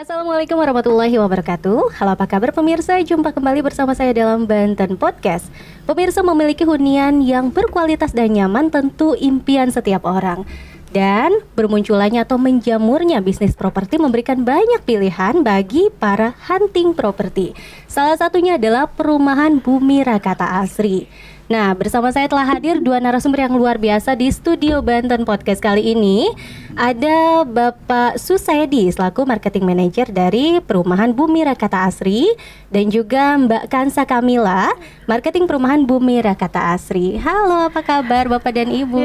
Assalamualaikum warahmatullahi wabarakatuh. Halo, apa kabar pemirsa? Jumpa kembali bersama saya dalam Banten Podcast. Pemirsa, memiliki hunian yang berkualitas dan nyaman tentu impian setiap orang. Dan bermunculannya atau menjamurnya bisnis properti memberikan banyak pilihan bagi para hunting properti. Salah satunya adalah perumahan Bumi Rakata Asri. Nah, bersama saya telah hadir dua narasumber yang luar biasa di studio Banten Podcast kali ini. Ada Bapak Susaydi selaku Marketing Manager dari Perumahan Bumi Rakata Asri, dan juga Mbak Kansa Kamila, Marketing Perumahan Bumi Rakata Asri. Halo, apa kabar Bapak dan Ibu?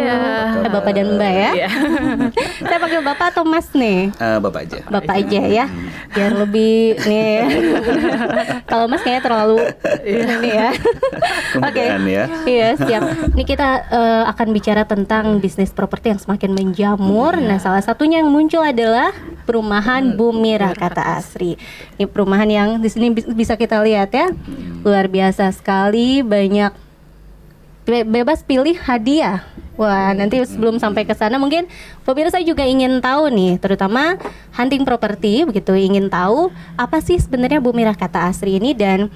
Bapak dan Mbak ya. Saya panggil Bapak atau Mas nih? Bapak aja. Bapak aja ya, biar lebih nih. Kalau Mas kayaknya terlalu ini ya. Oke. Ya. Iya, siap. Ini kita akan bicara tentang bisnis properti yang semakin menjamur. Nah, salah satunya yang muncul adalah Perumahan Bumi Rakata Asri. Ini perumahan yang di sini bisa kita lihat ya, luar biasa sekali, banyak bebas pilih hadiah. Wah, nanti sebelum sampai ke sana mungkin pemirsa juga ingin tahu nih, terutama hunting properti begitu, ingin tahu apa sih sebenarnya Bumi Rakata Asri ini dan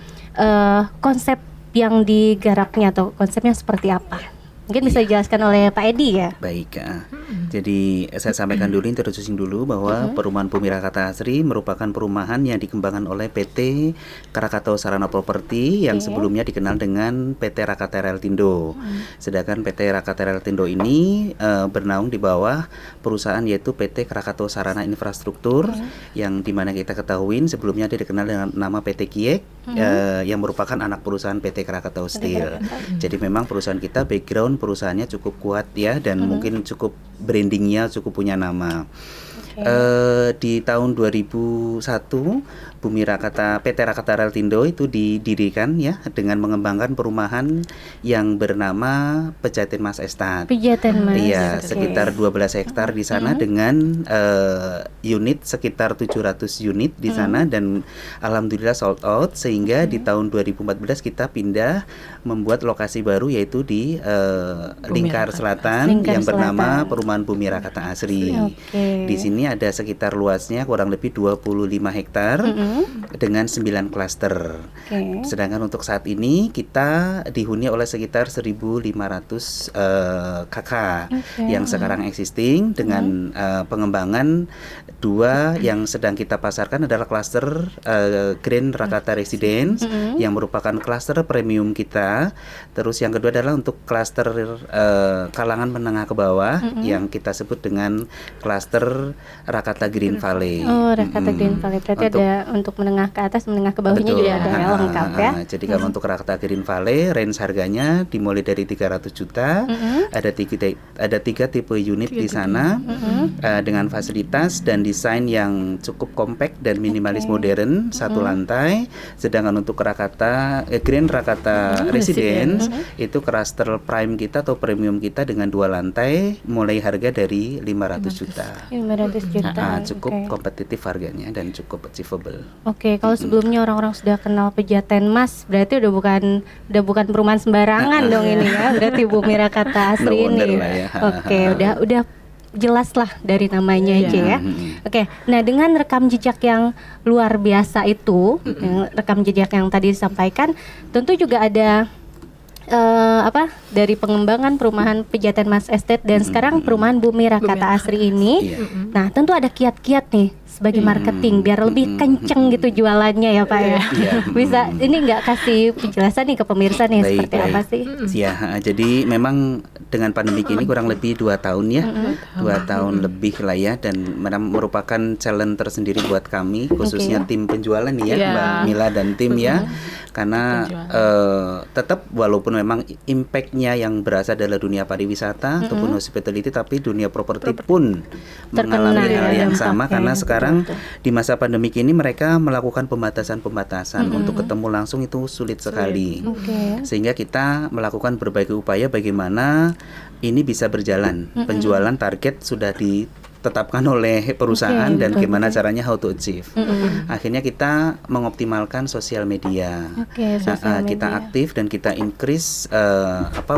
konsep yang digarapnya atau konsepnya seperti apa? Mungkin bisa dijelaskan oleh Pak Edi ya. Baik, jadi saya sampaikan dulu, introducing dulu bahwa Perumahan Bumi Rakata Asri merupakan perumahan yang dikembangkan oleh PT Krakatau Sarana Properti yang sebelumnya dikenal dengan PT Rakata Reltindo. Sedangkan PT Rakata Reltindo ini bernaung di bawah perusahaan yaitu PT Krakatau Sarana Infrastruktur, yang dimana kita ketahui sebelumnya dia dikenal dengan nama PT Kiek, yang merupakan anak perusahaan PT Krakatau Steel. Jadi memang perusahaan kita background perusahaannya cukup kuat ya, dan mungkin cukup brandingnya cukup punya nama. Di tahun 2001 PT Rakata Reltindo itu didirikan ya dengan mengembangkan perumahan yang bernama Pejaten Mas Estate. Pejaten Mas. Iya, sekitar 12 hektar di sana dengan unit sekitar 700 unit di sana, dan alhamdulillah sold out, sehingga di tahun 2014 kita pindah membuat lokasi baru yaitu di Lingkar Selatan yang bernama Perumahan Bumi Rakata Asri. Di sini ada sekitar luasnya kurang lebih 25 hektar dengan 9 klaster. Sedangkan untuk saat ini kita dihuni oleh sekitar 1.500 KK yang sekarang existing, dengan pengembangan dua yang sedang kita pasarkan adalah klaster Grand Rakata Residence yang merupakan klaster premium kita. Terus yang kedua adalah untuk klaster kalangan menengah ke bawah yang kita sebut dengan klaster Rakata Green Valley. Oh, Rakata Green Valley. Berarti ada untuk menengah ke atas, menengah ke bawahnya juga ada ya, lengkap ya. Jadi kalau untuk Rakata Green Valley, range harganya dimulai dari 300 juta. Ada tiga tipe unit di sana dengan fasilitas dan desain yang cukup compact dan minimalis modern, satu lantai. Sedangkan untuk Grand Rakata Residence itu cluster prime kita atau premium kita dengan 2 lantai, mulai harga dari 500 juta. 500 juta. Cukup kompetitif harganya dan cukup achievable. Kalau sebelumnya orang-orang sudah kenal Pejaten Mas, berarti udah bukan perumahan sembarangan dong ini ya. Berarti Bumi Rakata Asri ini. Ya. Udah jelas lah dari namanya aja ya. Nah dengan rekam jejak yang luar biasa itu, rekam jejak yang tadi disampaikan, tentu juga ada dari pengembangan perumahan Pejaten Mas Estate dan sekarang perumahan Bumi Rakata Asri ini. Nah, tentu ada kiat-kiat nih sebagai marketing biar lebih kenceng gitu jualannya ya Pak ya. Bisa ini nggak kasih penjelasan nih ke pemirsa nih seperti apa sih? Jadi memang dengan pandemi ini kurang lebih 2 tahun ya, 2 tahun lebih lah ya, dan merupakan challenge tersendiri buat kami khususnya tim penjualan nih ya, Mbak Mila dan tim ya, karena tetap walaupun memang impact-nya yang berasal dari dunia pariwisata ataupun hospitality, tapi dunia properti pun mengalami hal yang sama karena sekarang di masa pandemi ini mereka melakukan pembatasan untuk ketemu langsung itu sulit sekali. Sehingga kita melakukan berbagai upaya bagaimana ini bisa berjalan. Penjualan target sudah ditetapkan oleh perusahaan dan betul, gimana betul. caranya how to achieve. Akhirnya kita mengoptimalkan sosial media. Oke, sosial Kita media. aktif dan kita increase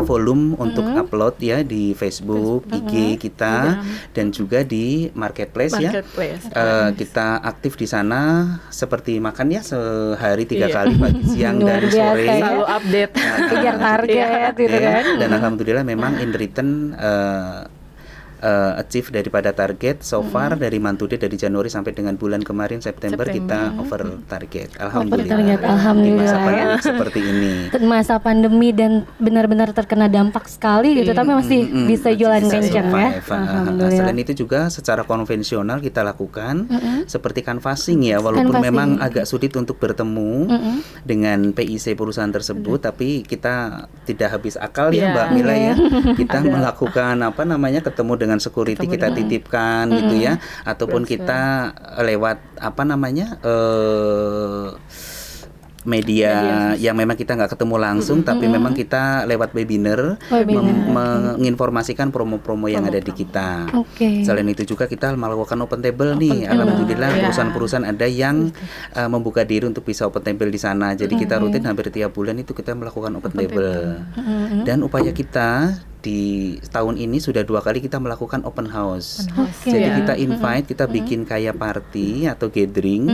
volume untuk upload ya di Facebook, IG kita dan juga di marketplace ya. Kita aktif di sana seperti makan ya sehari 3 kali pagi, siang Luar dan biasa sore. ya. Selalu update. Kejar target gitu Ya, kan. dan alhamdulillah memang in return achieve daripada target so far dari month to date dari Januari sampai dengan bulan kemarin September kita over target. Alhamdulillah. target, alhamdulillah Di masa ya. pandemi seperti ini. Masa pandemi dan benar-benar terkena dampak sekali gitu, tapi masih bisa jualan Bisa kencang ya. survive. Alhamdulillah. Selain itu juga secara konvensional kita lakukan seperti canvassing ya, walaupun Canvassing. memang agak sulit untuk bertemu dengan PIC perusahaan tersebut, tapi kita tidak habis akal ya Iya. Mbak Mila ya. Kita melakukan ketemu dengan security, kita titipkan gitu ya, ataupun kita lewat media yang memang kita nggak ketemu langsung, tapi memang kita lewat webinar, menginformasikan promo-promo yang ada di kita. Oke. Selain itu juga kita melakukan open table nih. Alhamdulillah perusahaan-perusahaan ada yang membuka diri untuk bisa open table di sana. Jadi kita rutin hampir tiap bulan itu kita melakukan open table. Dan upaya kita di tahun ini sudah 2 kali kita melakukan open house. Oke. Jadi kita invite, kita bikin kayak party atau gathering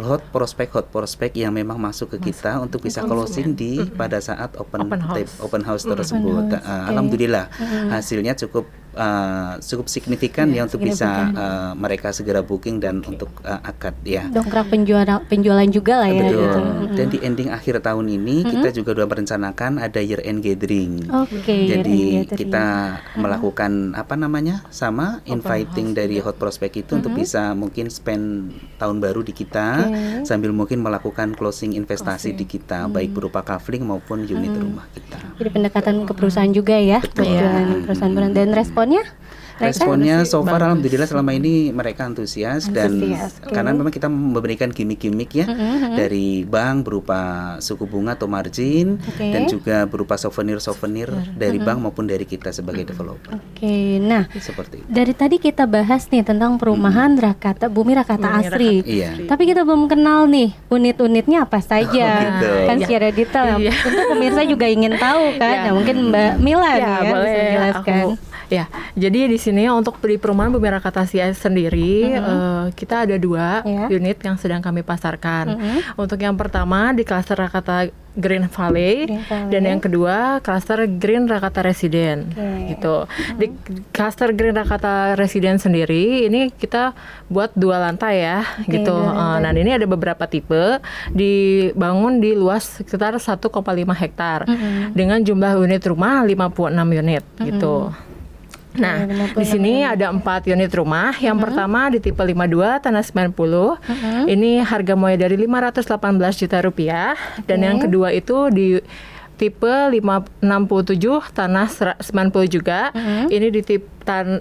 hot prospek yang memang masuk ke kita untuk bisa closing di pada saat open house tersebut. Alhamdulillah hasilnya cukup signifikan ya untuk bisa mereka segera booking dan untuk akad ya. Dongkrak penjualan juga lah ya. Betul. Gitu. Dan di ending akhir tahun ini kita juga sudah merencanakan ada year end gathering. Oke. Jadi kita melakukan inviting dari hot prospect itu untuk bisa mungkin spend tahun baru di kita sambil mungkin melakukan closing investasi di kita baik berupa kafling maupun unit rumah kita. Jadi pendekatan ke perusahaan juga ya. Betul. Jualan perusahaan dan responnya? Responnya so far alhamdulillah selama ini mereka antusias dan oke. karena memang kita memberikan gimmick-gimmick ya dari bank berupa suku bunga atau margin dan juga berupa souvenir dari bank maupun dari kita sebagai developer. Oke, nah Seperti itu. dari tadi kita bahas nih tentang perumahan Bumi Rakata Asri. Iya. Tapi kita belum kenal nih unit-unitnya apa saja. gitu. Kan secara detail. Iya. Tentu pemirsa juga ingin tahu kan. Iya. Nah, mungkin Mbak Mila nih ya boleh bisa jelaskan. Ya, jadi di sini untuk di perumahan Bumi Rakata Asri sendiri kita ada 2 unit yang sedang kami pasarkan. Untuk yang pertama di klaster Rakata Green Valley, dan yang kedua klaster Green Rakata Residen, gitu. Di klaster Green Rakata Residen sendiri ini kita buat 2 lantai ya, gitu. Nah ini ada beberapa tipe, dibangun di luas sekitar 1,5 hektar dengan jumlah unit rumah 56 unit, gitu. Nah, di sini ada 4 unit rumah. Yang pertama di tipe 52 tanah 90. Ini harga mulai dari 518 juta rupiah. Dan yang kedua itu di tipe 67 tanah 90 juga. Ini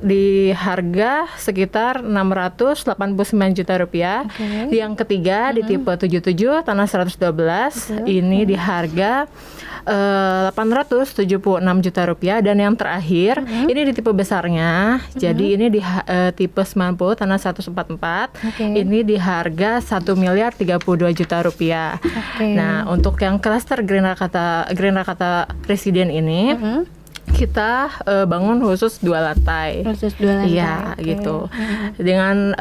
di harga sekitar 689 juta rupiah. Yang ketiga di tipe 77 tanah 112. Ini di harga 876 juta rupiah. Dan yang terakhir ini di tipe besarnya. Jadi ini di tipe 90 tanah 144. Ini di harga 1 miliar 32 juta rupiah. Nah, untuk yang klaster Green Rakata Residen ini kita bangun khusus 2 lantai. Khusus 2 lantai. Iya, gitu. Dengan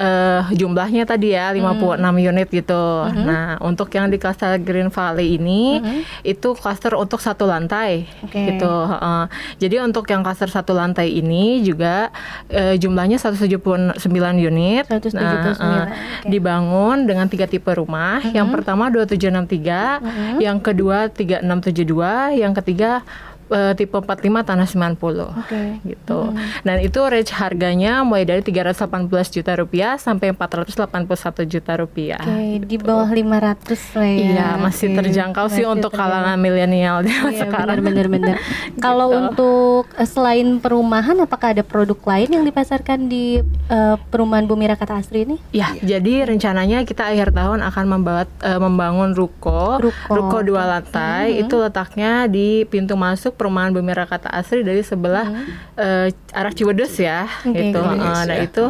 jumlahnya tadi ya 56 unit gitu. Nah, untuk yang di klaster Green Valley ini itu klaster untuk 1 lantai gitu. Jadi untuk yang klaster 1 lantai ini juga jumlahnya 179 unit. 179. Dibangun dengan 3 tipe rumah. Yang pertama 2763, yang kedua 3672, yang ketiga tipe 45 tanah 90 gitu. Dan itu range harganya mulai dari 318 juta rupiah sampai 481 juta rupiah. Di bawah 500 lah ya. Iya, masih terjangkau sih untuk kalangan milenial sekarang. Benar. Kalau untuk selain perumahan, apakah ada produk lain yang dipasarkan di perumahan Bumi Rakata Asri ini? Ya, jadi rencananya kita akhir tahun akan membangun ruko 2 lantai. Itu letaknya di pintu masuk perumahan Bumi Rakata Asri dari sebelah arah Ciwedus ya, gitu. BBS, Nah itu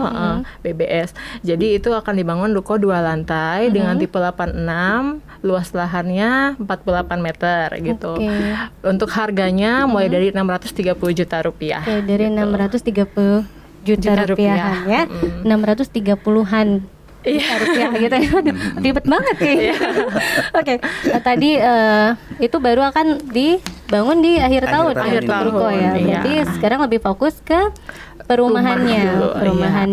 BBS. Jadi itu akan dibangun ruko 2 lantai dengan tipe 86, luas lahannya 48 meter gitu. Untuk harganya mulai dari 630 juta rupiah. Dari 630 juta rupiahan ya, 630-an rupiah gitu ya. Ribet banget ya. Oke. Tadi itu baru akan dibangun di akhir tahun ruko ya. Berarti sekarang lebih fokus ke perumahannya.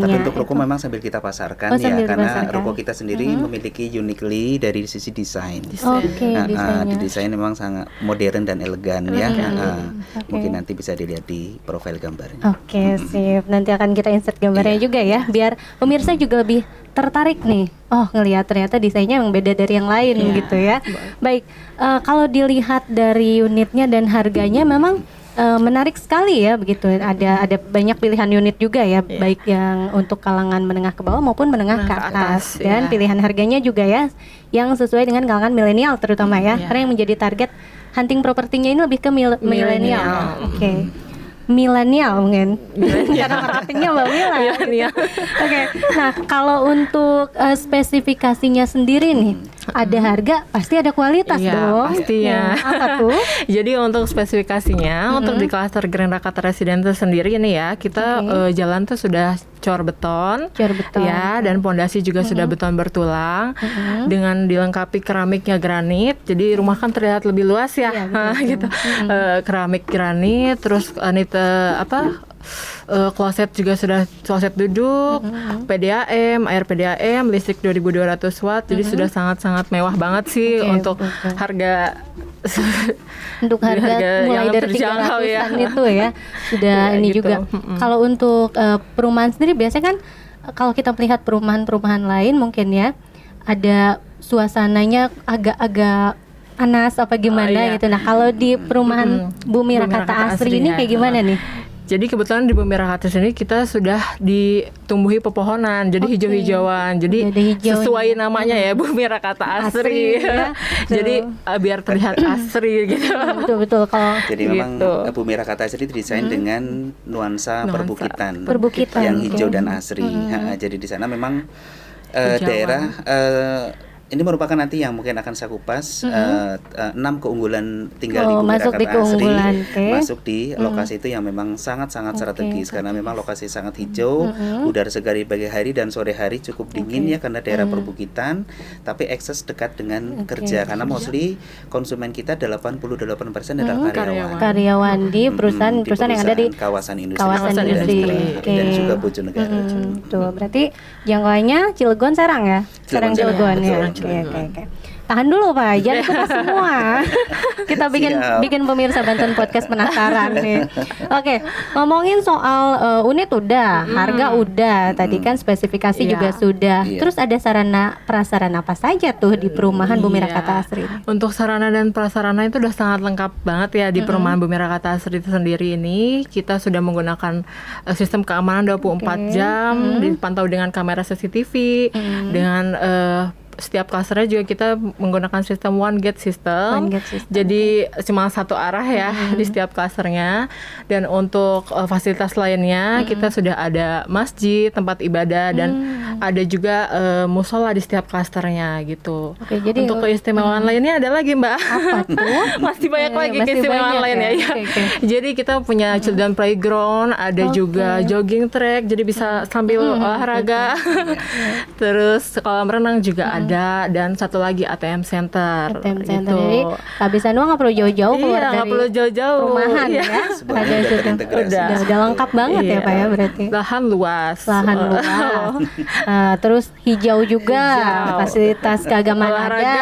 Terbentuk ruko memang sambil kita pasarkan karena ruko kita sendiri memiliki uniquely dari sisi desain. Desain memang sangat modern dan elegan ya. Mungkin nanti bisa dilihat di profil gambarnya. Oke, sip. Nanti akan kita insert gambarnya juga ya, biar pemirsa juga lebih tertarik nih. Oh, ngelihat ternyata desainnya yang beda dari yang lain gitu ya. Baik, kalau dilihat dari unitnya dan harganya memang menarik sekali ya begitu. Ada banyak pilihan unit juga ya, baik yang untuk kalangan menengah ke bawah maupun menengah ke atas. Dan pilihan harganya juga ya yang sesuai dengan kalangan milenial terutama ya. Karena yang menjadi target hunting propertinya ini lebih ke milenial. Oke. Milenial mungkin. Cara marketingnya Mbak Mila. Oke. Nah, kalau untuk spesifikasinya sendiri nih, ada harga, pasti ada kualitas dong. Pastinya. Apa tuh? Jadi untuk spesifikasinya, untuk di klaster Grand Rakata Residential sendiri ini ya, kita jalan tuh sudah cor beton. Ya, dan pondasi juga sudah beton bertulang dengan dilengkapi keramiknya granit. Jadi rumah kan terlihat lebih luas ya, gitu. Keramik granit, terus kloset juga sudah kloset duduk, PDAM, air PDAM, listrik 2200 watt. Jadi sudah sangat-sangat mewah banget sih untuk harga mulai dari 300-an itu ya. Sudah ini gitu. juga. Kalau untuk perumahan sendiri biasanya kan kalau kita melihat perumahan-perumahan lain mungkin ya ada suasananya agak-agak panas apa gimana gitu. Nah, kalau di perumahan Bumi Rakata Asri ini kayak gimana nih? Jadi kebetulan di Bumi Rakata sini kita sudah ditumbuhi pepohonan, jadi hijau-hijauan. Jadi sesuai namanya ya, Bumi Rakata Asri. Ya. Jadi biar terlihat asri gitu. Betul kalau jadi memang Bumi Rakata Asri didesain dengan nuansa perbukitan yang hijau dan asri. Jadi di sana memang daerah ini merupakan nanti yang mungkin akan saya kupas 6 keunggulan tinggal di Bumi Rakata Asri masuk di lokasi itu yang memang sangat-sangat strategis karena memang lokasi sangat hijau, udara segar di pagi hari dan sore hari cukup dingin ya karena daerah perbukitan, tapi akses dekat dengan kerja karena mostly konsumen kita 88% adalah karyawan di perusahaan yang ada di kawasan industri. Dan juga Bojonegoro. Tuh, berarti jangkauannya Cilegon Serang ya? Serang Cilegon ya. Oke. Tahan dulu Pak, jangan kupas semua. Kita bikin pemirsa Banten Podcast penasaran nih. Oke, ngomongin soal unit udah, harga udah, tadi kan spesifikasi juga sudah. Terus ada sarana prasarana apa saja tuh di perumahan Bumi Rakata Asri? Untuk sarana dan prasarana itu udah sangat lengkap banget ya di perumahan Bumi Rakata Asri itu sendiri ini. Kita sudah menggunakan sistem keamanan 24 jam, dipantau dengan kamera CCTV, dengan setiap klasternya juga kita menggunakan sistem one gate system. Jadi cuma satu arah ya di setiap klasternya. Dan untuk fasilitas lainnya kita sudah ada masjid, tempat ibadah dan ada juga musola di setiap klasternya gitu. Jadi untuk keistimewaan lainnya ada lagi Mbak. Apa tuh? Masih banyak lagi keistimewaan lainnya ya. Jadi kita punya children playground, ada juga jogging track, jadi bisa sambil olahraga. Terus kolam renang juga ada. Dan satu lagi ATM Center. Gitu. Jadi kehabisan uang nggak perlu jauh-jauh keluar dari perumahan ya. Ada situ. Udah lengkap banget ya Pak ya berarti. Lahan luas. Terus hijau juga. Fasilitas keagamaan olahraga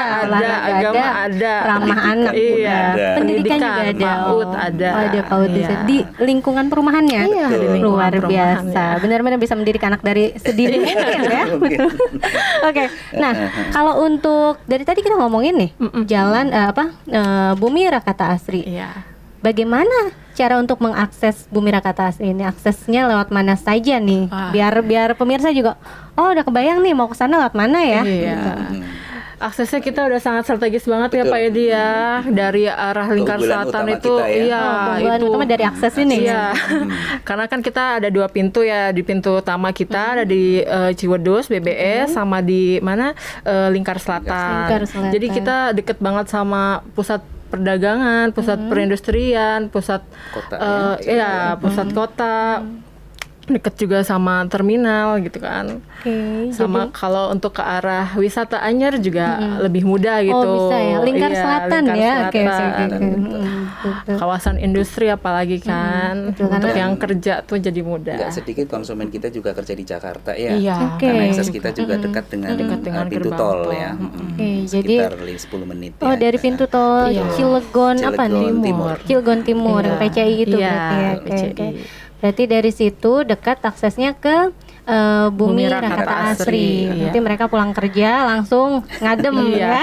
ada, ramah anak pendidikan juga ada. PAUD ada. Ada PAUD di lingkungan perumahannya. Luar biasa. Benar-benar bisa mendidik anak dari sedini mungkin ya. Oke. Nah, kalau untuk dari tadi kita ngomongin nih jalan Bumi Rakata Asri. Bagaimana cara untuk mengakses Bumi Rakata Asri ini? Aksesnya lewat mana saja nih? Biar pemirsa juga udah kebayang nih mau ke sana lewat mana ya? Aksesnya kita udah sangat strategis banget ya Betul. Pak Edi ya. Dari arah lingkar Keunggulan selatan utama itu kita ya. iya Keunggulan itu utama dari akses ini. Iya. Karena kan kita ada 2 pintu ya. Di pintu utama kita ada di Ciwedus BBS sama di mana Lingkar Selatan. Lingkar Selatan. Jadi kita deket banget sama pusat perdagangan, pusat perindustrian, pusat Kota, pusat kota. Deket juga sama terminal gitu kan. Oke, Sama kalau untuk ke arah wisata Anyer juga lebih mudah gitu. Oh bisa ya, Lingkar Iya, Selatan Lingkar ya. Oke, Selatan. betul. Kawasan industri apalagi kan. betul, Untuk karena- yang kerja tuh jadi mudah. Nggak sedikit konsumen kita juga kerja di Jakarta ya. Iya. Oke. Karena akses kita juga dekat dengan, Dekat dengan pintu gerbang tol tol. ya. Oke, jadi- Sekitar 10 menit Oh ya. dari pintu tol Iya. Cilegon apa nih? Cilegon Timur. Cilegon Timur, Iya. PCI itu Iya, berarti ya. Oke, PCI. oke. Berarti dari situ dekat aksesnya ke Bumi Bumi Rakata Rakata Asri. Asri, Nanti iya. mereka pulang kerja langsung ngadem ya. Iya.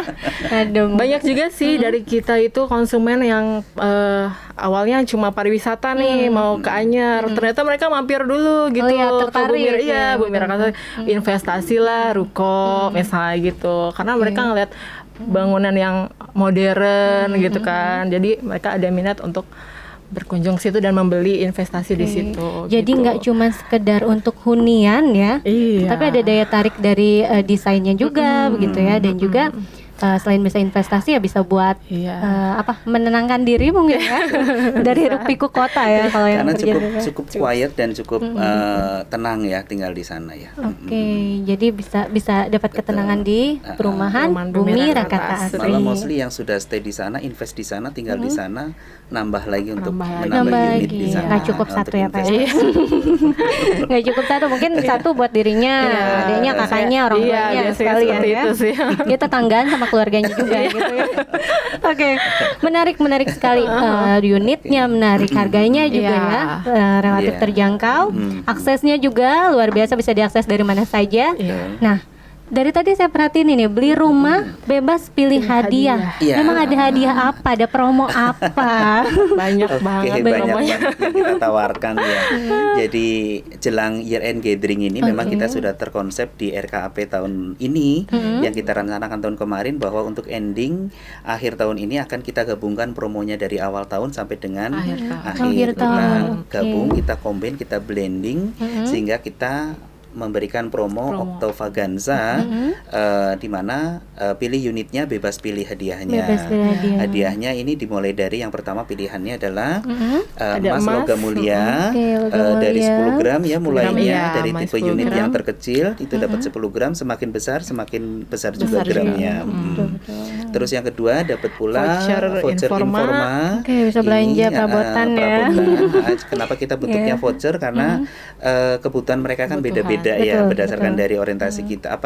Ngadem. Banyak juga sih dari kita itu konsumen yang awalnya cuma pariwisata nih mau ke Anyer, ternyata mereka mampir dulu gitu iya, ke tertarik Bumi, ya, Bumi Rakata, investasi lah, ruko misalnya gitu, karena mereka ngeliat bangunan yang modern gitu kan, jadi mereka ada minat untuk berkunjung situ dan membeli investasi di situ. Jadi gitu. nggak cuma sekedar untuk hunian ya, Iya. tapi ada daya tarik dari desainnya juga begitu ya, dan juga selain bisa investasi ya bisa buat Iya. menenangkan diri mungkin ya dari hiruk pikuk kota ya kalau yang Karena kerja di- cukup quiet dan cukup tenang ya tinggal di sana ya. Oke, jadi bisa dapat ketenangan di perumahan Perumahan Bumi Rakata Asri. Malah mostly yang sudah stay di sana, invest di sana, tinggal di sana, nambah lagi untuk Nambah lagi. menambah Nambah unit lagi. di sana. Nggak cukup untuk satu ya, Pak, ya? investasi. Nggak cukup satu, mungkin satu buat dirinya, adiknya, kakaknya, orang Iya, tuanya biasanya sekalian seperti ya. itu sih. Dia tetanggaan sama keluarganya juga gitu ya. Oke, menarik sekali. Unitnya menarik, harganya juga Iya. ya relatif Iya. terjangkau, aksesnya juga luar biasa, bisa diakses dari mana saja. Iya. Nah, dari tadi saya perhatiin ini beli rumah bebas pilih hadiah. Iya. Emang ada hadiah apa? Ada promo apa? Banyak banget Banyak namanya. banget yang kita tawarkan ya. Jadi jelang year end gathering ini memang kita sudah terkonsep di RKAP tahun ini yang kita rencanakan tahun kemarin, bahwa untuk ending akhir tahun ini akan kita gabungkan promonya dari awal tahun sampai dengan Akhir tahun. Akhir Kita tahun, oke. gabung, kita combine, kita blending sehingga kita memberikan promo Octovaganza di mana pilih unitnya bebas pilih hadiahnya. Bebas pilih hadiah. Hadiahnya ini dimulai dari yang pertama pilihannya adalah Ada emas emas. logam mulia Oke, logam dari mulia. 10 gram ya 10 mulainya gram, iya, dari emas tipe 10 unit gram. yang terkecil itu dapat 10 gram, semakin besar semakin besar juga Besar juga. gramnya. Terus yang kedua dapat pula Voucher Informa. Oke, bisa belanja perabotan ya. Kenapa kita bentuknya voucher? Karena kebutuhan mereka kan beda-beda ya, Betul, berdasarkan dari orientasi kita,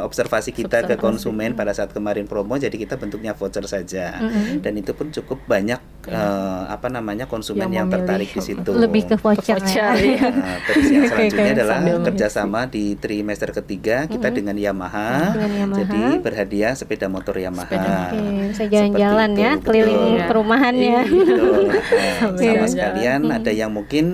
observasi kita ke konsumen pada saat kemarin promo, jadi kita bentuknya voucher saja. Dan itu pun cukup banyak konsumen yang memilih tertarik di situ. Lebih ke voucher ya. iya. Nah, terus yang selanjutnya adalah Sambil kerjasama di trimester ketiga kita dengan Yamaha. Dengan Yamaha. Jadi berhadiah sepeda motor Yamaha. Oke, bisa jalan-jalan Seperti ya, itu, keliling betul. perumahannya. Betul. Sambil Sama jalan-jalan. sekalian ada yang mungkin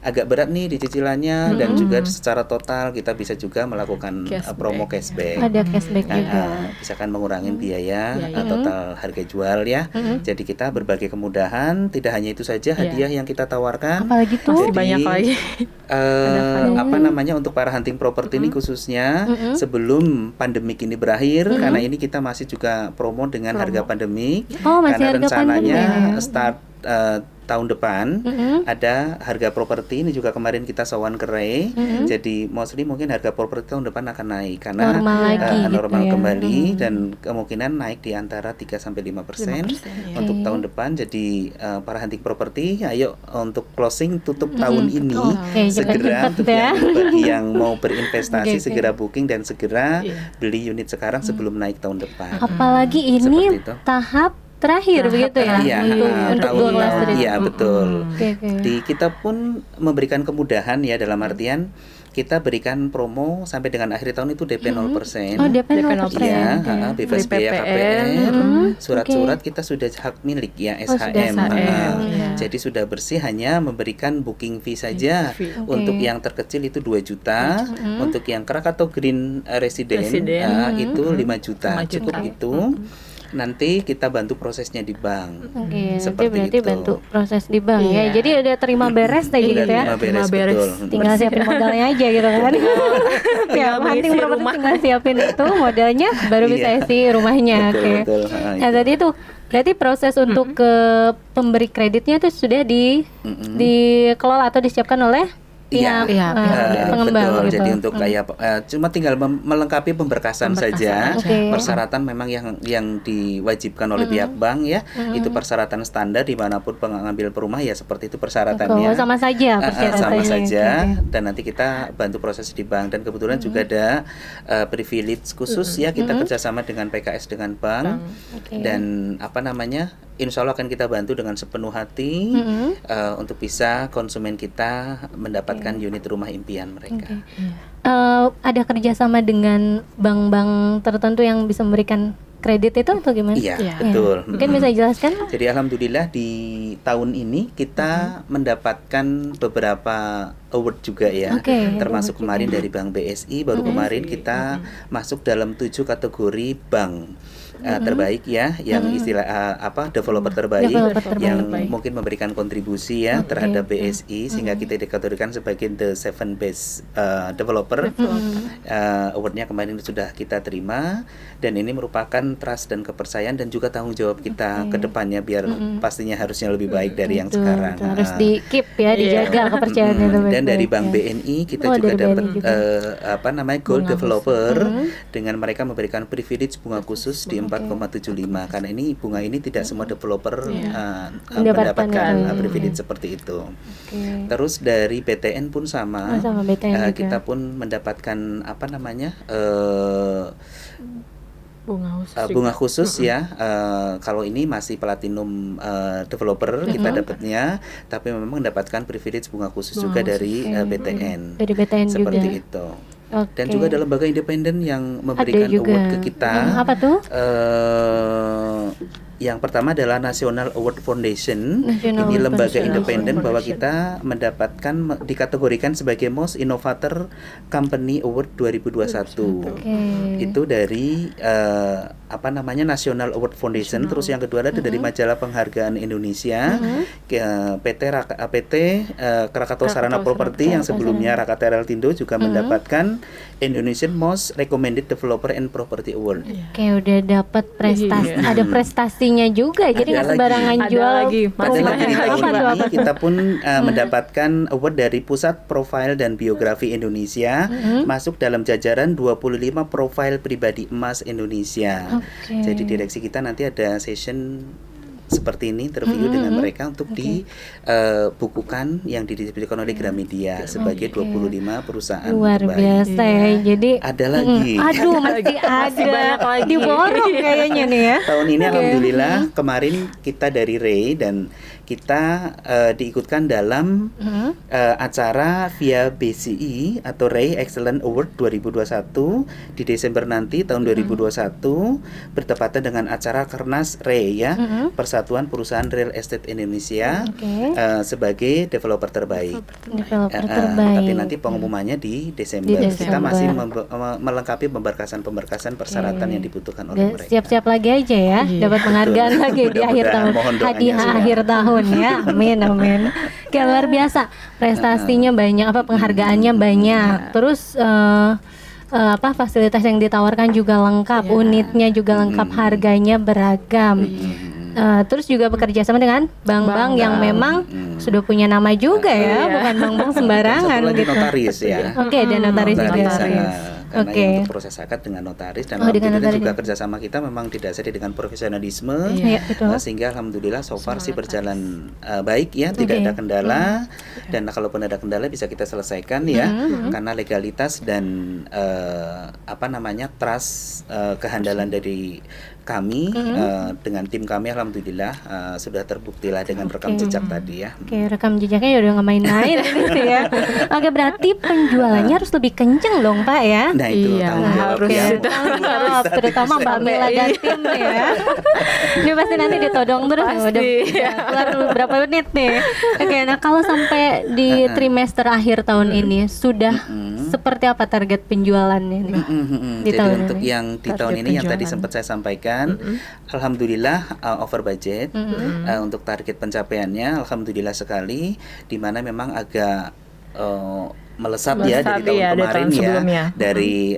agak berat nih di cicilannya dan juga secara total kita bisa juga melakukan promo cashback. Ada cashback juga. Misalkan mengurangi biaya total harga jual ya. Jadi kita berbagai kemudahan, tidak hanya itu saja hadiah yang kita tawarkan. Apalagi tuh? Masih banyak lagi. Untuk para hunting property ini khususnya sebelum pandemik ini berakhir, karena ini kita masih juga promo dengan harga pandemik. Oh, masih karena harga rencananya pandemik ya? start tahun depan ada harga properti ini juga kemarin kita sowan ke Ray. Jadi mostly mungkin harga properti tahun depan akan naik karena Normal lagi gitu normal ya. kembali dan kemungkinan naik di antara 3 sampai 5% untuk tahun depan. Jadi para hunting properti ayo untuk closing tutup tahun ini Oke, segera cepet-cepet untuk ya. bagi yang mau berinvestasi Oke. segera booking dan segera Iya. beli unit sekarang sebelum naik tahun depan. Apalagi ini Seperti itu. tahap terakhir begitu ya, Iya, untuk tahun dua kelas tadi. iya betul. Oke. Jadi kita pun memberikan kemudahan ya, dalam artian kita berikan promo sampai dengan akhir tahun itu DP 0%. Oh, DP 0%. Iya, Oke. bebas Free biaya PPN. KPR, surat-surat kita sudah hak milik ya, Oh, sudah SHM. SHM, iya. Jadi sudah bersih, hanya memberikan booking fee saja. Fee. Untuk yang terkecil itu 2 juta, untuk yang Krakatau Green Resident, itu 5 juta. 5 Cukup juta. itu. Nanti kita bantu prosesnya di bank. Oke, nanti Seperti berarti itu. bantu proses di bank ya. Iya. Jadi udah terima beres tadi Udah gitu ya. terima beres, beres. betul. Tinggal siapin modalnya aja gitu kan. Ya, Tinggal hunting mengisi properti rumah. tinggal siapin itu modalnya baru bisa Iya. isi rumahnya. Betul, Oke. betul. Nah, tadi itu berarti proses untuk ke pemberi kreditnya itu sudah dikelola atau disiapkan oleh pihak Iya, pihak pengembang betul. gitu. Jadi untuk kayak cuma tinggal melengkapi pemberkasan saja. Oke. Persyaratan memang yang diwajibkan oleh pihak bank ya, itu persyaratan standar dimanapun pengambil perumah ya, seperti itu persyaratannya. Sama saja persyaratannya. Sama saja. Oke. Dan nanti kita bantu proses di bank, dan kebetulan juga ada privilege khusus ya, kita kerjasama dengan PKS dengan bank. Oke. Dan insya Allah akan kita bantu dengan sepenuh hati untuk bisa konsumen kita mendapatkan unit rumah impian mereka. Ada kerjasama dengan bank-bank tertentu yang bisa memberikan kredit itu atau gimana? Iya, Iya. betul. Mungkin bisa jelaskan? Jadi alhamdulillah di tahun ini kita mendapatkan beberapa award juga ya. Oke. Termasuk kemarin dari Bank BSI, baru kemarin kita masuk dalam 7 kategori bank terbaik ya, yang istilah developer terbaik, Developer terbaik. yang mungkin memberikan kontribusi ya terhadap BSI, sehingga kita dikategorikan sebagai the 7 best developer. Awardnya kemarin sudah kita terima, dan ini merupakan trust dan kepercayaan dan juga tanggung jawab kita ke depannya, biar pastinya harusnya lebih baik dari yang Betul, sekarang. betul. Harus di keep ya, dijaga kepercayaan itu. Dan dari baik-baik, Bank ya. BNI kita Oh, juga dari dapat BNI juga. Gold Developer, dengan mereka memberikan privilege bunga khusus di 4,75, karena ini bunga ini tidak semua developer Mendapatkan mendapatkan privilege seperti itu. Oke. Terus dari BTN pun sama, Sama BTN juga. kita pun mendapatkan bunga khusus ya. Kalau ini masih platinum developer kita dapatnya, tapi memang mendapatkan privilege bunga khusus juga dari BTN. Dari BTN Seperti juga. itu. Oke. Dan juga ada lembaga independen yang memberikan juga. award ke kita. Apa tuh? Yang pertama adalah National Award Foundation. National Ini Award lembaga Foundation. independen bahwa kita mendapatkan dikategorikan sebagai Most Innovator Company Award 2021. Oke. Itu dari National Award Foundation. Terus yang kedua ada dari Majalah Penghargaan Indonesia, PT Krakatau Sarana Property, yang sebelumnya Rakata Reltindo juga mendapatkan Indonesian Most Recommended Developer and Property Award. Oke, udah dapat prestasi. Iya. Ada prestasinya juga. Jadi nggak Ada sembarangan lagi. jual. Ada lagi. Ada rumah. lagi di tahun Apa tuh, apa ini kita pun mendapatkan award dari Pusat Profil dan Biografi Indonesia, masuk dalam jajaran 25 profil pribadi emas Indonesia. Oke. Jadi direksi kita nanti ada session seperti ini, interview dengan mereka untuk dibukukan yang didiskusikan oleh Gramedia sebagai 25 perusahaan Luar terbaik. biasa ya. Jadi Ada lagi. aduh, masih ada. banyak lagi. Diborong kayaknya nih ya. Tahun ini alhamdulillah kemarin kita dari Ray, dan kita diikutkan dalam acara via BCI atau Ray Excellent Award 2021 di Desember nanti tahun 2021, bertepatan dengan acara Kernas Ray ya, Persatuan Perusahaan Real Estate Indonesia, sebagai developer terbaik. Developer terbaik. Tapi nanti pengumumannya di Desember. Di Kita Desember. masih melengkapi pemberkasan persyaratan yang dibutuhkan oleh mereka. Siap-siap lagi aja ya, dapat penghargaan Betul. lagi di akhir Mudah-mudahan, tahun, mohon doanya hadiah semua. akhir tahun ya, amin amin. Oke, luar biasa, prestasinya banyak, penghargaannya banyak, terus fasilitas yang ditawarkan juga lengkap, unitnya juga lengkap, harganya beragam. Terus juga bekerja sama dengan bank-bank yang memang sudah punya nama juga ya, bukan bank-bank sembarangan Satu lagi gitu. notaris ya. Oke, dan notaris juga. Karena Oke. yang untuk proses akad dengan notaris, dan dengan alhamdulillah notaris. juga kerjasama kita memang didasari dengan profesionalisme. Iya, betul. Sehingga alhamdulillah so far sih berjalan baik ya, tidak ada kendala. Dan kalaupun ada kendala bisa kita selesaikan ya, karena legalitas dan trust, kehandalan dari kami dengan tim kami alhamdulillah sudah terbukti lah dengan rekam jejak tadi ya. Oke, rekam jejaknya udah nggak main-main gitu ya. Oke, berarti penjualannya harus lebih kenceng dong Pak ya. Nah itu tanggung jawab harus ya. Terutama Mbak Mila dan tim ya. Ini pasti nanti ditodong terus. Udah keluar berapa menit nih. Oke, nah kalau sampai di trimester akhir tahun ini sudah seperti apa target penjualannya nih? Jadi untuk yang di tahun ini yang tadi sempat saya sampaikan, alhamdulillah over budget. Untuk target pencapaiannya alhamdulillah sekali, di mana memang agak melesat ya dari tahun kemarin ya, dari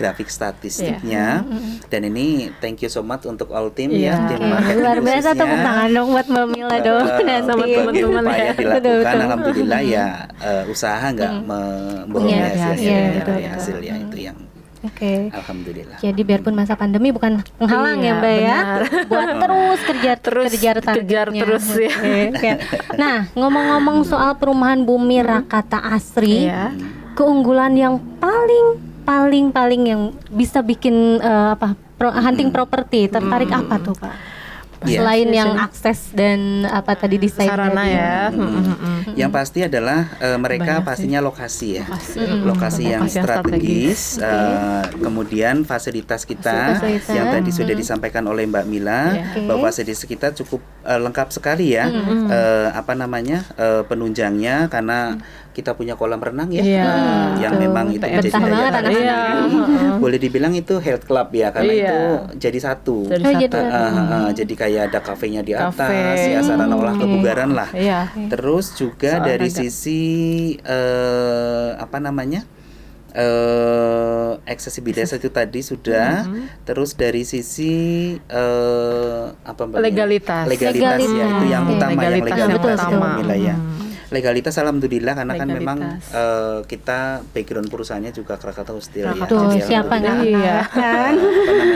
grafik statistiknya. Dan ini thank you so much untuk all team ya, tim marketing luar biasa, tepuk tangan dong buat Mbak Mila dong nanti. Teman-teman upaya dilakukan alhamdulillah ya, usaha nggak membohongi hasilnya itu yang alhamdulillah. Jadi biarpun masa pandemi bukan penghalang ya Mbak ya, buat terus kejar targetnya. Terus ya. Nah, ngomong-ngomong soal perumahan Bumi Rakata Asri, keunggulan yang paling yang bisa bikin hunting property tertarik apa tuh Pak? Selain yang akses dan apa tadi desain sarana ya. Yang pasti adalah mereka pastinya lokasi ya. Lokasi yang strategis, kemudian fasilitas kita yang tadi sudah disampaikan oleh Mbak Mila, bahwa fasilitas kita cukup lengkap sekali ya. Penunjangnya karena kita punya kolam renang ya, yang memang itu menjadi daya tarik. Boleh dibilang itu health club ya, karena itu jadi satu. Jadi kayak ada kafenya di atas, ya sarana olah kebugaran lah. Terus juga dari sisi aksesibilitas itu tadi sudah. Terus dari sisi legalitas ya, itu yang utama, yang legalitas ya. Legalitas alhamdulillah karena kan memang kita background perusahaannya juga Krakatau Steel ya. Jadi siapa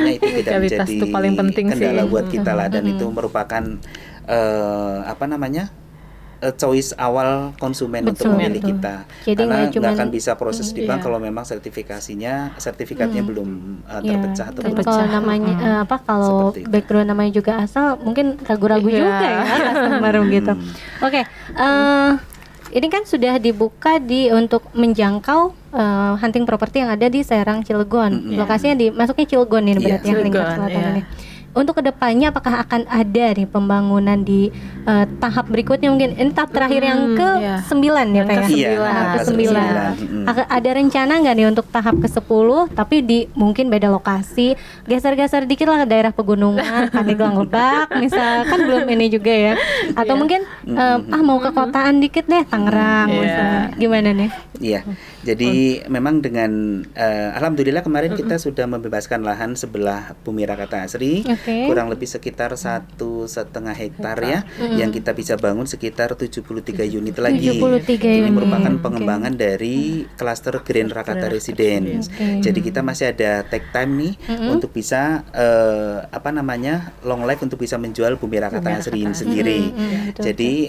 itu tidak menjadi itu paling penting kendala sih buat kita lah, dan itu merupakan choice awal konsumen untuk memilih kita. Jadi karena nggak akan bisa proses di bank kalau memang sertifikatnya belum terpecah atau belum. Kalau namanya kalau background namanya juga asal, mungkin ragu-ragu juga ya customer gitu. Oke, ini kan sudah dibuka untuk menjangkau hunting property yang ada di Serang Cilegon. Lokasinya masuknya Cilegon ini berarti yang lingkar selatan ini. Untuk kedepannya apakah akan ada nih pembangunan di tahap berikutnya, mungkin ini tahap terakhir yang ke-9 ya Pak ya? Ke-9. Ada rencana nggak nih untuk tahap ke-10 tapi di mungkin beda lokasi, geser-geser dikit lah ke daerah pegunungan, Pandeglang Lebak misalkan, belum ini juga ya, atau mungkin mau ke kotaan dikit deh, Tangerang misalnya, gimana nih? Iya, jadi memang dengan alhamdulillah kemarin kita sudah membebaskan lahan sebelah Bumi Rakata Asri, kurang lebih sekitar 1,5 hektar ya, yang kita bisa bangun sekitar 73 unit lagi. Ini merupakan pengembangan dari klaster Grand Rakata Residence. Jadi kita masih ada take time nih untuk bisa long life untuk bisa menjual Bumi Rakata Asri ini sendiri. Jadi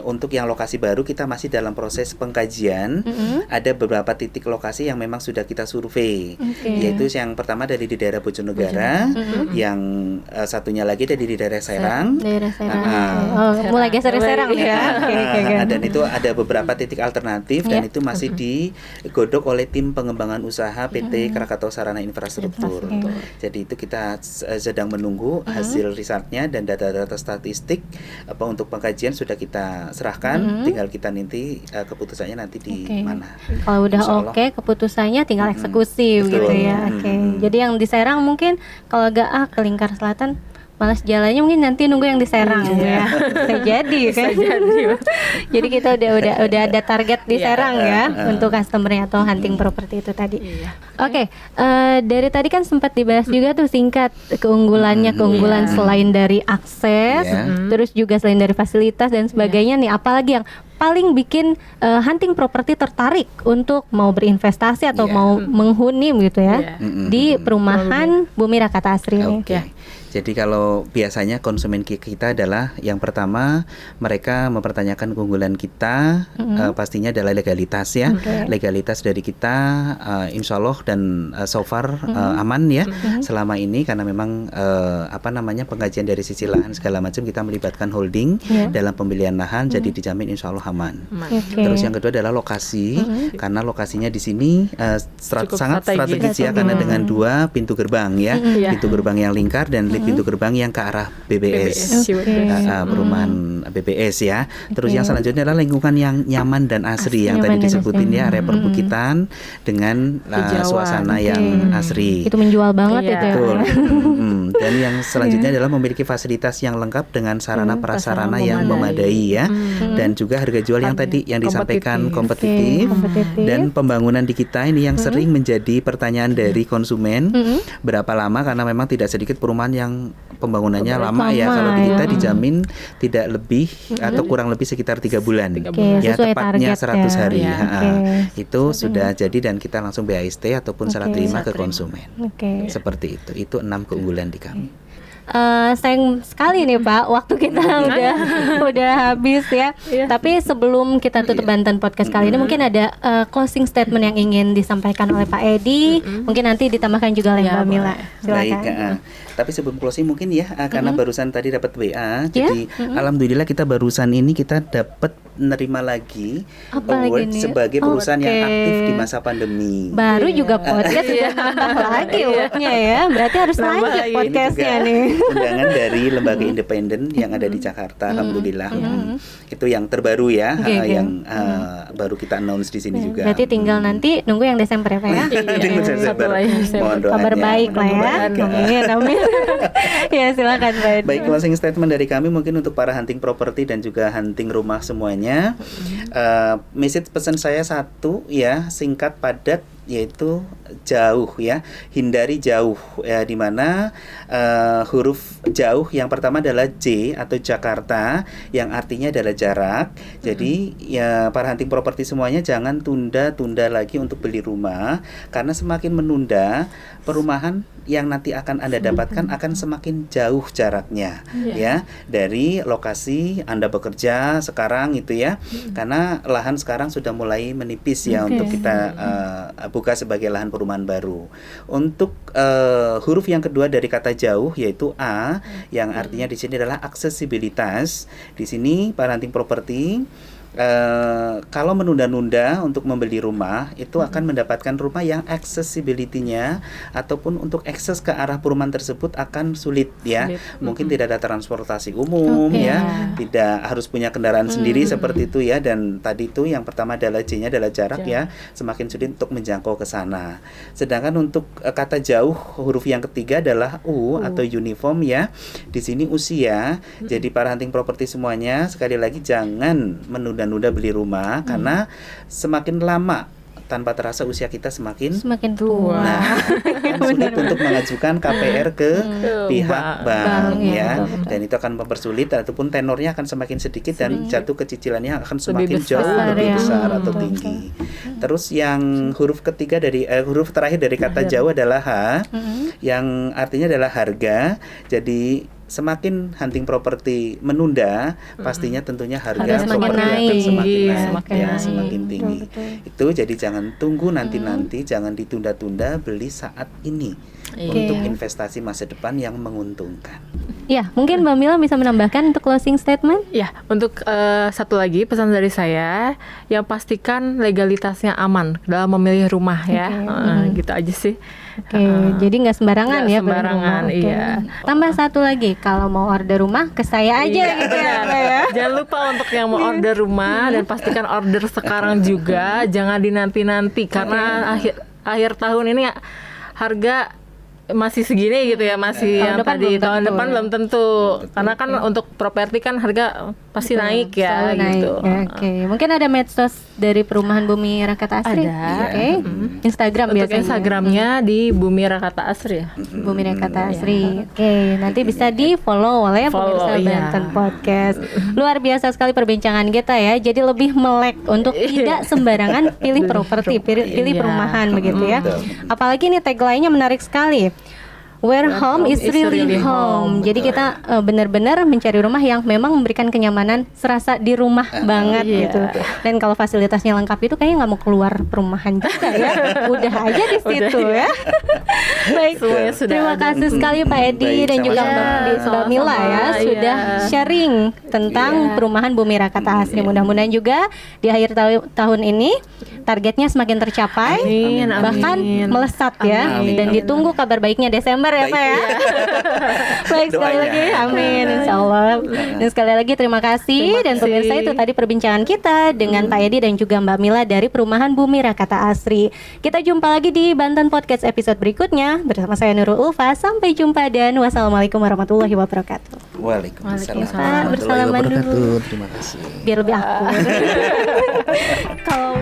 untuk yang lokasi baru kita masih dalam proses pengkajian. Ada beberapa titik lokasi yang memang sudah kita survei, yaitu yang pertama dari di daerah Bojonegara, yang satunya lagi dari di daerah Serang. Mulai geser Serang ya. Dan itu ada beberapa titik alternatif dan itu masih digodok oleh tim pengembangan usaha PT Krakatau Sarana Infrastruktur. Jadi itu kita sedang menunggu hasil risetnya dan data-data statistik untuk pengkajian sudah kita serahkan, tinggal kita nanti keputusannya nanti di mana. Kalau udah keputusannya tinggal eksekusi gitu ya. Jadi yang di Serang mungkin kalau agak ke Lingkar Selatan malas jalannya, mungkin nanti nunggu yang di Serang ya. Bisa jadi kan. Jadi kita udah ada target di Serang ya untuk customernya atau hunting property itu tadi. Dari tadi kan sempat dibahas juga tuh singkat keunggulan selain dari akses, terus juga selain dari fasilitas dan sebagainya nih, apalagi yang paling bikin hunting property tertarik untuk mau berinvestasi atau mau menghuni gitu ya di perumahan Bumi Rakata Asri ini. Jadi kalau biasanya konsumen kita adalah yang pertama mereka mempertanyakan keunggulan kita, pastinya adalah legalitas ya. Legalitas dari kita insya Allah dan so far aman ya selama ini, karena memang pengkajian dari sisi lahan segala macam kita melibatkan holding dalam pembelian lahan, jadi dijamin insya Allah aman. Terus yang kedua adalah lokasi, karena lokasinya di sini sangat strategis ya, karena dengan 2 pintu gerbang ya, pintu gerbang yang lingkar dan pintu gerbang yang ke arah BBS, perumahan BBS ya. Terus yang selanjutnya adalah lingkungan yang nyaman dan asri yang tadi disebutin ya, area perbukitan dengan suasana yang asri. Itu menjual banget itu ya. Betul. Dan yang selanjutnya adalah memiliki fasilitas yang lengkap dengan sarana prasarana yang memadai ya, dan juga harga jual yang tadi yang disampaikan kompetitif. Dan pembangunan di kita ini yang sering menjadi pertanyaan dari konsumen, berapa lama, karena memang tidak sedikit perumahan yang pembangunannya lama ya. Kalau di kita dijamin tidak lebih atau kurang lebih sekitar 3 bulan ya, tepatnya 100 hari ya. Itu sudah jadi dan kita langsung BAST ataupun serah terima ke konsumen. Seperti itu 6 keunggulan di kami. Sayang sekali nih Pak, waktu kita udah habis ya. Tapi sebelum kita tutup Banten Podcast kali ini, mungkin ada closing statement yang ingin disampaikan oleh Pak Edi. Mungkin nanti ditambahkan juga oleh Mbak Mila. Silakan. Tapi sebelum closing mungkin ya, karena barusan tadi dapat WA, jadi alhamdulillah kita barusan ini kita dapat menerima lagi award sebagai perusahaan yang aktif di masa pandemi. Baru juga podcast sudah nambah lagi awardnya ya, berarti harus lanjut podcastnya nih. Undangan dari lembaga independen yang ada di Jakarta, alhamdulillah. Itu yang terbaru ya, yang baru kita announce di sini juga. Berarti tinggal nanti nunggu yang Desember ya Pak ya. Mohon doanya. Kabar baik lah ya. Amin. Ya silakan Pak. Baik, closing statement dari kami mungkin untuk para hunting properti dan juga hunting rumah semuanya. Message pesan saya satu ya, singkat padat, yaitu jauh ya, hindari jauh ya, dimana huruf jauh yang pertama adalah J atau Jakarta, yang artinya adalah jarak. Jadi ya para hunting properti semuanya jangan tunda-tunda lagi untuk beli rumah, karena semakin menunda, perumahan yang nanti akan Anda dapatkan akan semakin jauh jaraknya ya dari lokasi Anda bekerja sekarang itu ya, karena lahan sekarang sudah mulai menipis ya untuk kita buka sebagai lahan perumahan baru. Untuk huruf yang kedua dari kata jauh yaitu A, yang artinya di sini adalah aksesibilitas. Di sini para hunting properti kalau menunda-nunda untuk membeli rumah itu akan mendapatkan rumah yang accessibility-nya ataupun untuk akses ke arah perumahan tersebut akan sulit ya. Mungkin tidak ada transportasi umum ya, tidak harus punya kendaraan sendiri seperti itu ya. Dan tadi itu yang pertama adalah J-nya adalah jarak ya, semakin sulit untuk menjangkau ke sana. Sedangkan untuk kata jauh huruf yang ketiga adalah U atau uniform ya. Di sini usia. Jadi para hunting properti semuanya sekali lagi jangan menunda beli rumah, karena semakin lama tanpa terasa usia kita semakin tua. Nah, sulit untuk mengajukan KPR ke pihak bank ya, dan itu akan mempersulit ataupun tenornya akan semakin sedikit dan jatuh ke cicilannya akan semakin jauh lebih besar atau tinggi. Terus yang huruf ketiga dari huruf terakhir dari kata Jawa adalah H, yang artinya adalah harga. Jadi semakin hunting properti menunda, pastinya tentunya harga properti akan semakin tinggi. Itu jadi jangan tunggu nanti-nanti, jangan ditunda-tunda, beli saat ini untuk investasi masa depan yang menguntungkan. Ya, mungkin Mbak Mila bisa menambahkan untuk closing statement? Ya, untuk satu lagi pesan dari saya, yang pastikan legalitasnya aman dalam memilih rumah ya. Gitu aja sih. Jadi nggak sembarangan ya. Sembarangan, iya. Tambah satu lagi, kalau mau order rumah ke saya aja gitu ya. Jangan lupa untuk yang mau order rumah dan pastikan order sekarang juga, jangan dinanti-nanti karena akhir tahun ini harga masih segini gitu ya, masih yang tadi tahun depan belum tentu. Karena kan untuk properti kan harga pasti naik ya gitu. Mungkin ada medsos dari Perumahan Bumi Rakata Asri. Ada. Instagram untuk biasanya. Instagramnya di Bumi Rakata Asri ya. Bumi Rakata Asri. Nanti bisa di follow oleh pemirsa Banten Podcast. Luar biasa sekali perbincangan kita ya. Jadi lebih melek untuk tidak sembarangan pilih properti, pilih perumahan begitu ya. Apalagi ini tagline-nya menarik sekali. Where home is really home. Jadi kita benar-benar mencari rumah yang memang memberikan kenyamanan, serasa di rumah banget gitu. Dan kalau fasilitasnya lengkap itu kayaknya nggak mau keluar perumahan juga ya. Udah aja di situ ya. Baik, terima kasih sekali Pak Edi dan juga Mbak Mila ya sudah sharing tentang perumahan Bumi Rakata Asri. Mudah-mudahan juga di akhir tahun ini targetnya semakin tercapai, bahkan melesat ya. Dan ditunggu kabar baiknya Desember ya Pak ya. Baik, sekali lagi amin insyaallah. Dan sekali lagi terima kasih. Dan pemirsa, itu tadi perbincangan kita dengan Pak Edi dan juga Mbak Mila dari Perumahan Bumi Rakata Asri. Kita jumpa lagi di Banten Podcast episode berikutnya bersama saya Nurul Ulfa. Sampai jumpa dan wassalamualaikum warahmatullahi wabarakatuh. Waalaikumsalam warahmatullahi wabarakatuh. Terima kasih. Biar lebih akur. Kalau